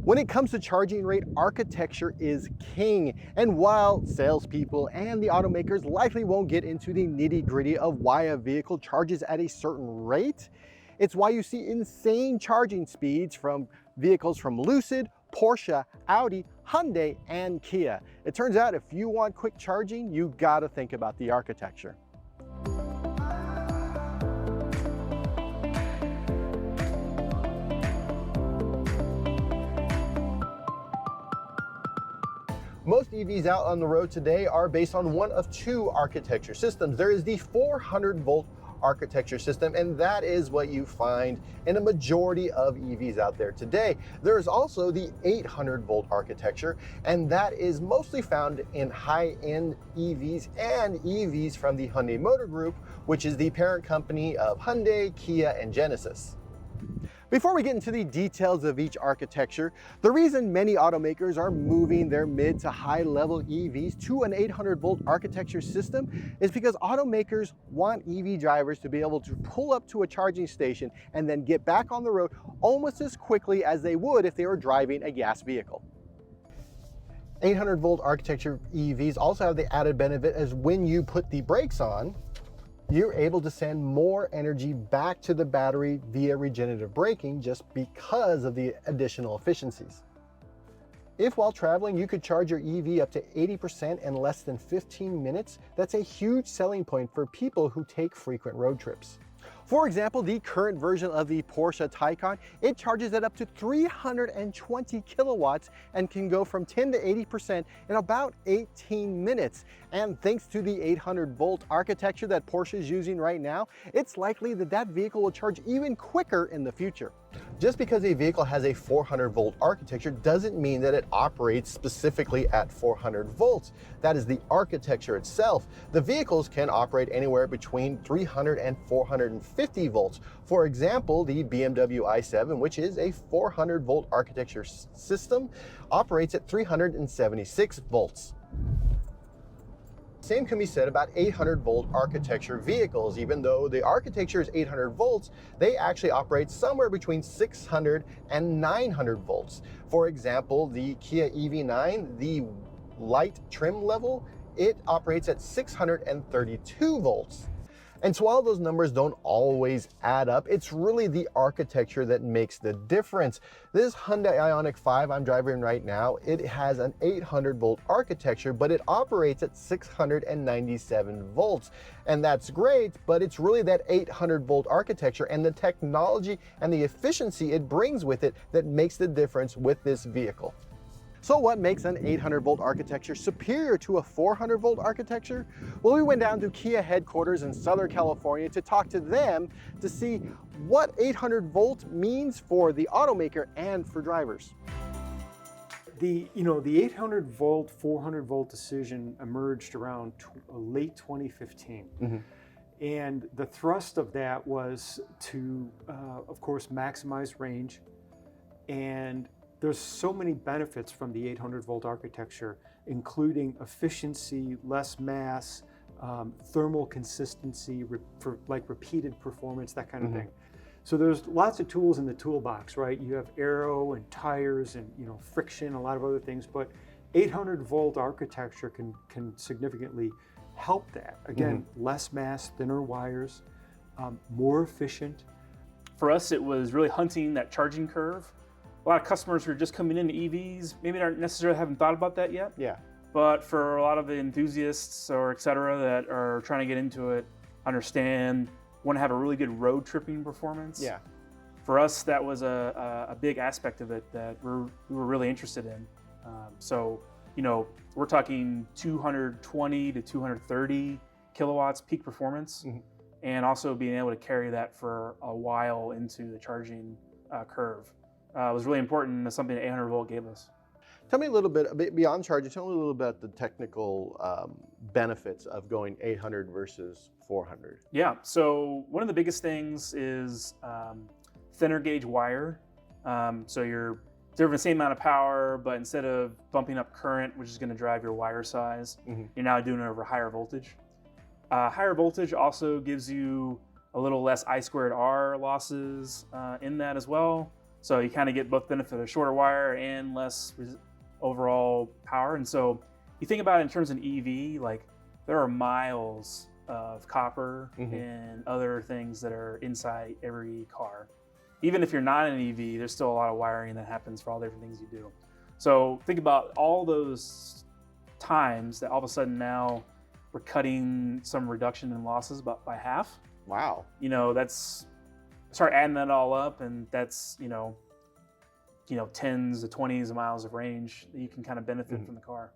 When it comes to charging rate, architecture is king. And while salespeople and the automakers likely won't get into the nitty-gritty of why a vehicle charges at a certain rate, it's why you see insane charging speeds from vehicles from Lucid, Porsche, Audi, Hyundai, and Kia. It turns out if you want quick charging, you gotta think about the architecture. Most EVs out on the road today are based on one of two architecture systems. There is the 400-volt architecture system, and that is what you find in a majority of EVs out there today. There is also the 800-volt architecture, and that is mostly found in high-end EVs and EVs from the Hyundai Motor Group, which is the parent company of Hyundai, Kia, and Genesis. Before we get into the details of each architecture, the reason many automakers are moving their mid to high level EVs to an 800-volt architecture system is because automakers want EV drivers to be able to pull up to a charging station and then get back on the road almost as quickly as they would if they were driving a gas vehicle. 800-volt architecture EVs also have the added benefit as when you put the brakes on, you're able to send more energy back to the battery via regenerative braking just because of the additional efficiencies. If while traveling you could charge your EV up to 80% in less than 15 minutes, that's a huge selling point for people who take frequent road trips. For example, the current version of the Porsche Taycan, it charges at up to 320 kilowatts and can go from 10 to 80% in about 18 minutes. And thanks to the 800-volt architecture that Porsche is using right now, it's likely that that vehicle will charge even quicker in the future. Just because a vehicle has a 400-volt architecture doesn't mean that it operates specifically at 400 volts. That is the architecture itself. The vehicles can operate anywhere between 300 and 450 volts. For example, the BMW i7, which is a 400-volt architecture system, operates at 376 volts. Same can be said about 800-volt architecture vehicles. Even though the architecture is 800 volts, they actually operate somewhere between 600 and 900 volts. For example, the Kia EV9, the light trim level, it operates at 632 volts. And so while those numbers don't always add up, it's really the architecture that makes the difference. This Hyundai Ioniq 5 I'm driving right now, it has an 800-volt architecture, but it operates at 697 volts. And that's great, but it's really that 800-volt architecture and the technology and the efficiency it brings with it that makes the difference with this vehicle. So what makes an 800-volt architecture superior to a 400-volt architecture? Well, we went down to Kia headquarters in Southern California to talk to them to see what 800-volt means for the automaker and for drivers. The 800-volt, 400-volt decision emerged around late 2015. Mm-hmm. And the thrust of that was to, of course, maximize range. And there's so many benefits from the 800-volt architecture, including efficiency, less mass, thermal consistency, like repeated performance, that kind of thing. So there's lots of tools in the toolbox, right? You have aero and tires and friction, a lot of other things, but 800-volt architecture can significantly help that. Again, less mass, thinner wires, more efficient. For us, it was really hunting that charging curve. A lot of customers who are just coming into EVs, maybe not necessarily haven't thought about that yet. Yeah. But for a lot of the enthusiasts or et cetera that are trying to get into it, understand, want to have a really good road tripping performance. Yeah. For us, that was a big aspect of it that we were really interested in. So, we're talking 220 to 230 kilowatts peak performance, and also being able to carry that for a while into the charging curve. Was really important and something that 800 volt gave us. Tell me a bit beyond charging, tell me a little bit about the technical benefits of going 800 versus 400. Yeah, so one of the biggest things is thinner gauge wire. So you're delivering the same amount of power, but instead of bumping up current, which is going to drive your wire size, you're now doing it over higher voltage. Higher voltage also gives you a little less I squared R losses in that as well. So you kind of get both benefit of shorter wire and less overall power. And so you think about it in terms of an EV, like there are miles of copper and other things that are inside every car. Even if you're not an EV, there's still a lot of wiring that happens for all the different things you do. So think about all those times that all of a sudden now we're cutting some reduction in losses by half. Wow. You know, start adding that all up, and that's, tens to 20s of miles of range that you can kind of benefit from the car.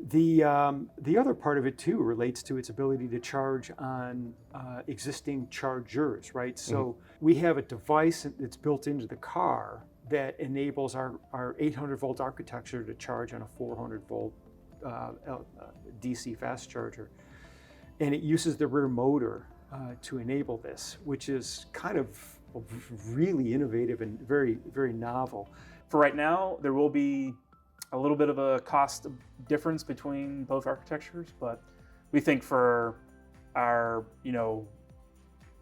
The other part of it too relates to its ability to charge on existing chargers, right? So we have a device that's built into the car that enables our 800 volt architecture to charge on a 400 volt DC fast charger. And it uses the rear motor to enable this, which is kind of really innovative and very, very novel. For right now, there will be a little bit of a cost difference between both architectures, but we think for our,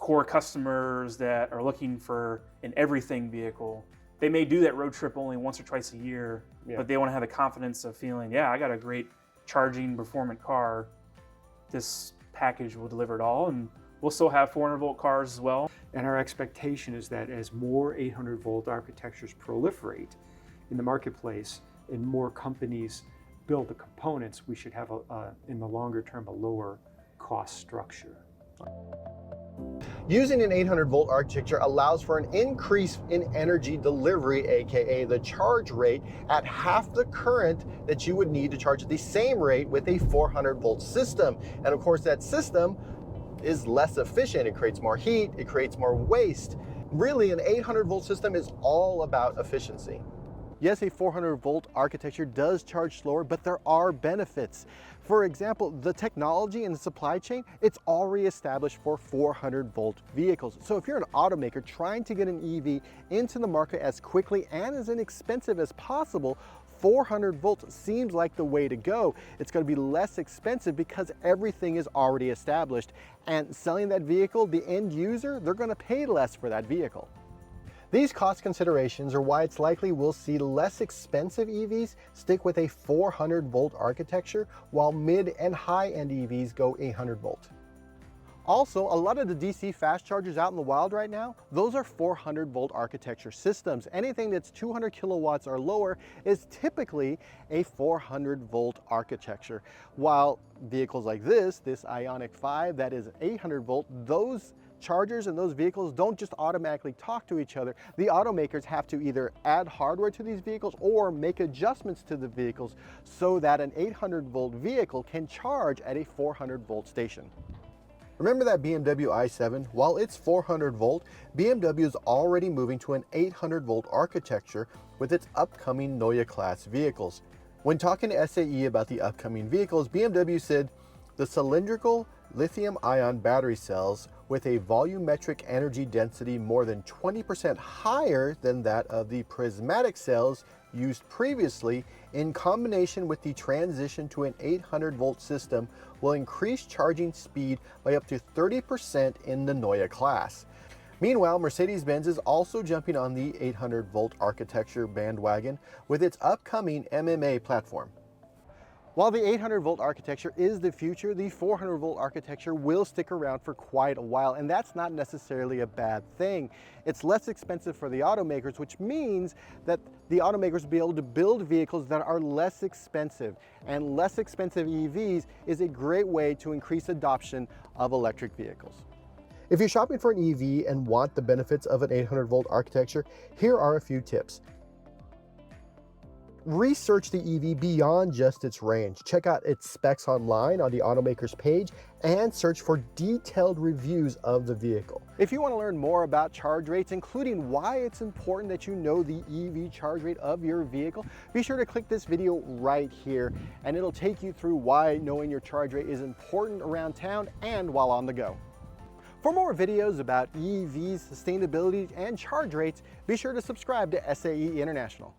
core customers that are looking for an everything vehicle, they may do that road trip only once or twice a year, but they want to have the confidence of feeling, I got a great charging performant car. This package will deliver it all, and we'll still have 400 volt cars as well. And our expectation is that as more 800 volt architectures proliferate in the marketplace and more companies build the components, we should have, in the longer term, a lower cost structure. Using an 800 volt architecture allows for an increase in energy delivery, aka the charge rate, at half the current that you would need to charge at the same rate with a 400 volt system. And of course, that system is less efficient. It creates more heat, it creates more waste. Really, an 800 volt system is all about efficiency. Yes, a 400 volt architecture does charge slower, but there are benefits. For example, the technology and the supply chain, it's already established for 400 volt vehicles. So if you're an automaker trying to get an EV into the market as quickly and as inexpensive as possible, 400 volts seems like the way to go. It's going to be less expensive because everything is already established. And selling that vehicle, the end user, they're going to pay less for that vehicle. These cost considerations are why it's likely we'll see less expensive EVs stick with a 400 volt architecture, while mid and high-end EVs go 800 volt. Also, a lot of the DC fast chargers out in the wild right now, those are 400 volt architecture systems. Anything that's 200 kilowatts or lower is typically a 400 volt architecture. While vehicles like this Ioniq 5, that is 800 volt, those chargers and those vehicles don't just automatically talk to each other. The automakers have to either add hardware to these vehicles or make adjustments to the vehicles so that an 800 volt vehicle can charge at a 400 volt station. Remember that BMW i7? While it's 400 volt, BMW is already moving to an 800 volt architecture with its upcoming Neue Class vehicles. When talking to SAE about the upcoming vehicles, BMW said the cylindrical lithium-ion battery cells with a volumetric energy density more than 20% higher than that of the prismatic cells used previously, in combination with the transition to an 800 volt system, will increase charging speed by up to 30% in the Neue Class. Meanwhile, Mercedes-Benz is also jumping on the 800 volt architecture bandwagon with its upcoming MMA platform. While the 800 volt architecture is the future, the 400 volt architecture will stick around for quite a while, and that's not necessarily a bad thing. It's less expensive for the automakers, which means that the automakers will be able to build vehicles that are less expensive, and less expensive EVs is a great way to increase adoption of electric vehicles. If you're shopping for an EV and want the benefits of an 800 volt architecture, here are a few tips. Research the EV beyond just its range. Check out its specs online on the automaker's page and search for detailed reviews of the vehicle. If you want to learn more about charge rates, including why it's important that you know the EV charge rate of your vehicle, be sure to click this video right here, and it'll take you through why knowing your charge rate is important around town and while on the go. For more videos about EVs, sustainability, and charge rates, be sure to subscribe to SAE International.